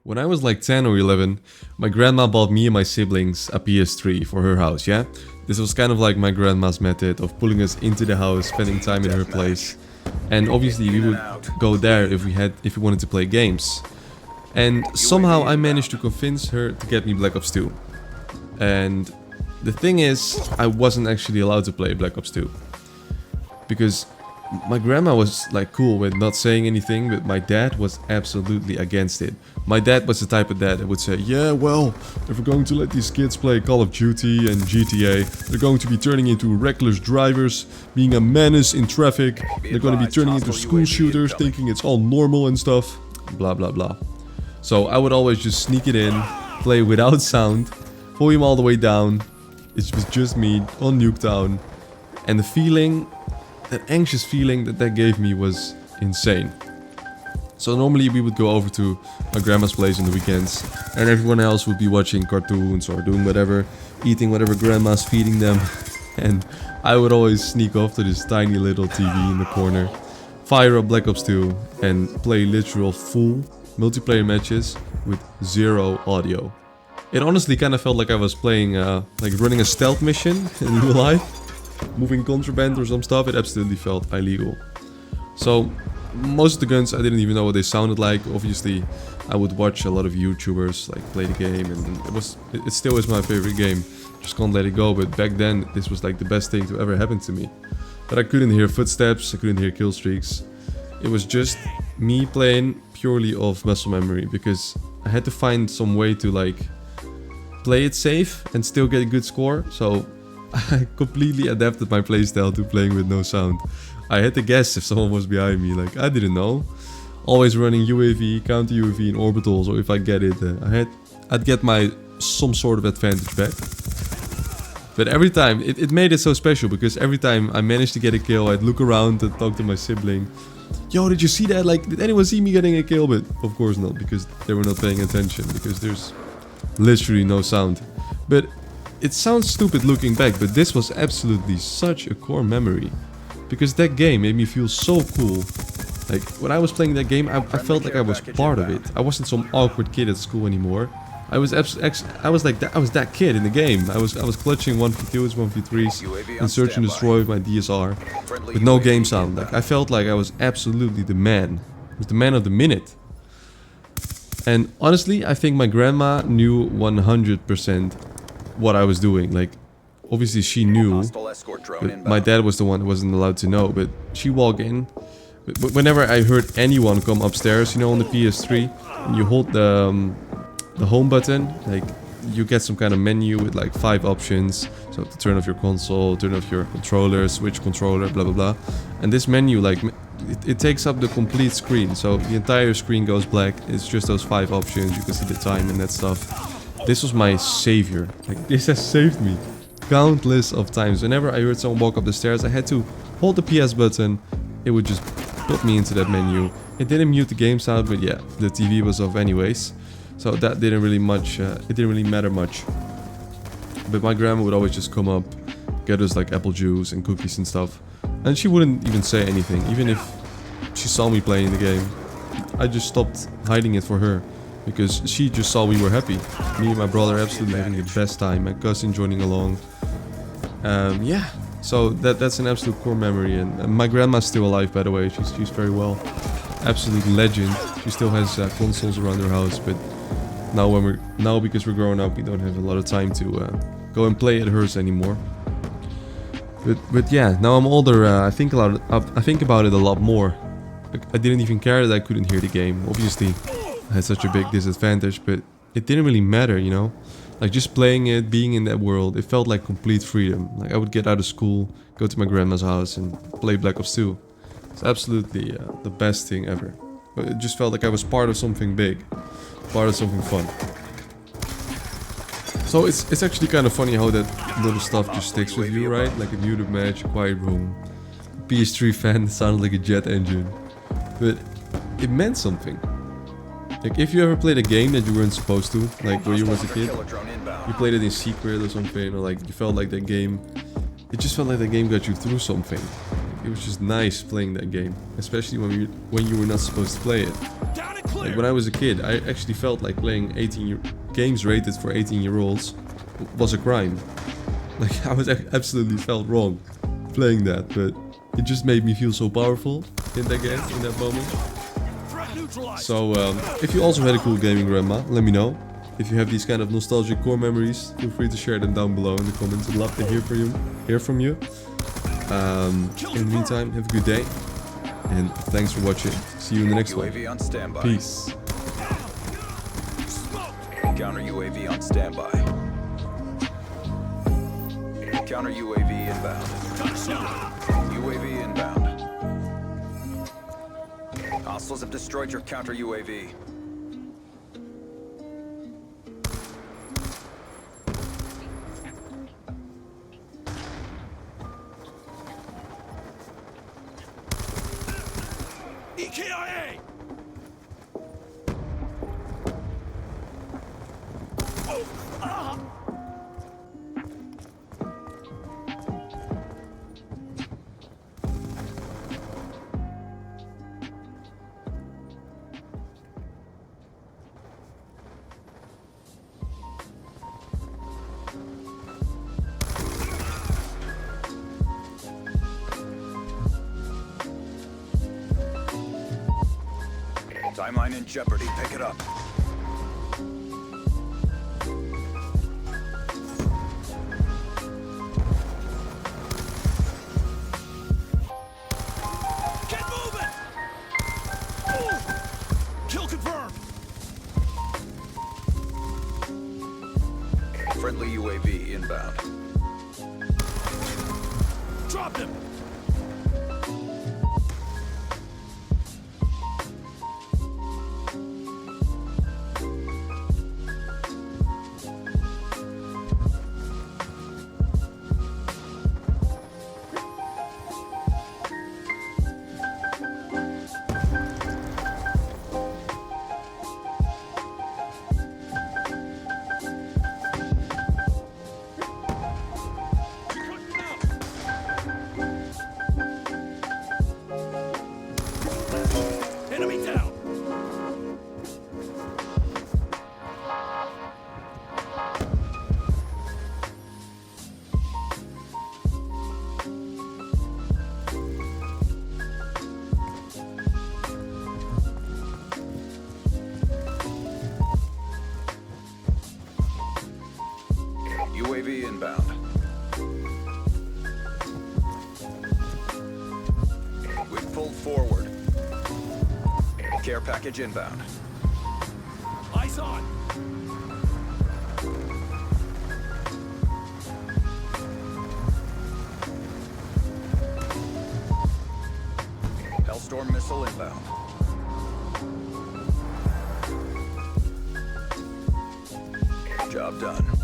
When I was like 10 or 11, my grandma bought me and my siblings a PS3 for her house, yeah? This was kind of like my grandma's method of pulling us into the house, spending time in her place. And obviously we would go there if we wanted to play games. And somehow I managed to convince her to get me Black Ops 2. And the thing is, I wasn't actually allowed to play Black Ops 2. Because my grandma was like cool with not saying anything, but my dad was absolutely against it. My dad was the type of dad that would say, yeah, well, if we're going to let these kids play Call of Duty and GTA, they're going to be turning into reckless drivers, being a menace in traffic, they're going to be turning into school shooters, thinking it's all normal and stuff, blah blah blah. So I would always just sneak it in, play without sound, volume all the way down. It was just me on Nuketown, and the feeling, that anxious feeling that gave me was insane. So normally we would go over to my grandma's place on the weekends, and everyone else would be watching cartoons or doing whatever, eating whatever grandma's feeding them. And I would always sneak off to this tiny little TV in the corner, fire up Black Ops 2 and play literal full multiplayer matches with zero audio. It honestly kind of felt like I was playing, like running a stealth mission in real life. Moving contraband or some stuff. It absolutely felt illegal. So most of the guns I didn't even know what they sounded like. Obviously I would watch a lot of YouTubers like play the game, and it still is my favorite game. Just can't let it go. But back then this was like the best thing to ever happen to me. But I couldn't hear footsteps, I couldn't hear kill streaks. It was just me playing purely off muscle memory, because I had to find some way to like play it safe and still get a good score. So I completely adapted my playstyle to playing with no sound. I had to guess if someone was behind me, like I didn't know. Always running UAV, counter UAV and orbitals, or if I get it, I'd get my some sort of advantage back. But every time, it made it so special, because every time I managed to get a kill, I'd look around and talk to my sibling. Yo, did you see that? Like, did anyone see me getting a kill? But of course not, because they were not paying attention, because there's literally no sound. But it sounds stupid looking back, but this was absolutely such a core memory. Because that game made me feel so cool. Like, when I was playing that game, I felt like I was part of it. I wasn't some awkward kid at school anymore. I was that kid in the game. I was clutching 1v2s, 1v3s, and search and destroy with my DSR. With no game sound. Like, I felt like I was absolutely the man. I was the man of the minute. And honestly, I think my grandma knew 100% what I was doing. Like, obviously she knew, but my dad was the one who wasn't allowed to know. But she walked in. Whenever I heard anyone come upstairs, you know, on the PS3, and you hold the home button, like you get some kind of menu with like 5 options. So to turn off your console, turn off your controller, switch controller, blah blah blah. And this menu, like, it takes up the complete screen. So the entire screen goes black. It's just those 5 options. You can see the time and that stuff. This was my savior. Like, this has saved me countless of times. Whenever I heard someone walk up the stairs, I had to hold the PS button. It would just put me into that menu. It didn't mute the game sound, but yeah, the TV was off anyways. So that didn't really it didn't really matter much. But my grandma would always just come up, get us like apple juice and cookies and stuff. And she wouldn't even say anything, even if she saw me playing the game. I just stopped hiding it for her, because she just saw we were happy. Me and my brother absolutely having the best time, my cousin joining along. Yeah, so that's an absolute core memory. And my grandma's still alive, by the way. She's very well. Absolute legend. She still has consoles around her house, but now because we're growing up, we don't have a lot of time to go and play at hers anymore. But yeah, now I'm older. I think about it a lot more. I didn't even care that I couldn't hear the game. Obviously, I had such a big disadvantage, but it didn't really matter, you know? Like, just playing it, being in that world, it felt like complete freedom. Like, I would get out of school, go to my grandma's house and play Black Ops 2. It's absolutely the best thing ever. But it just felt like I was part of something big, part of something fun. So it's actually kind of funny how that little stuff just sticks with you, right? Like a muted match, a quiet room, a PS3 fan that sounded like a jet engine. But it meant something. Like, if you ever played a game that you weren't supposed to, like when you was a kid, you played it in secret or something, or like you felt like that game, it just felt like that game got you through something. It was just nice playing that game, especially when you were not supposed to play it. Like when I was a kid, I actually felt like playing games rated for 18-year-olds was a crime. Like I was absolutely felt wrong playing that, but it just made me feel so powerful in that game, in that moment. So if you also had a cool gaming grandma, let me know. If you have these kind of nostalgic core memories, feel free to share them down below in the comments. I'd love to hear from you. In the meantime, have a good day, and thanks for watching. See you in the next one. UAV on standby. Peace. Counter UAV on standby. Counter UAV inbound. UAV inbound. Hostiles have destroyed your counter UAV. EKIA! Timeline in jeopardy. Pick it up. Get moving! Kill confirmed! Friendly UAV inbound. Drop him! Enemy down! UAV inbound. We've pulled forward. Care package inbound. Eyes on! Hellstorm missile inbound. Job done.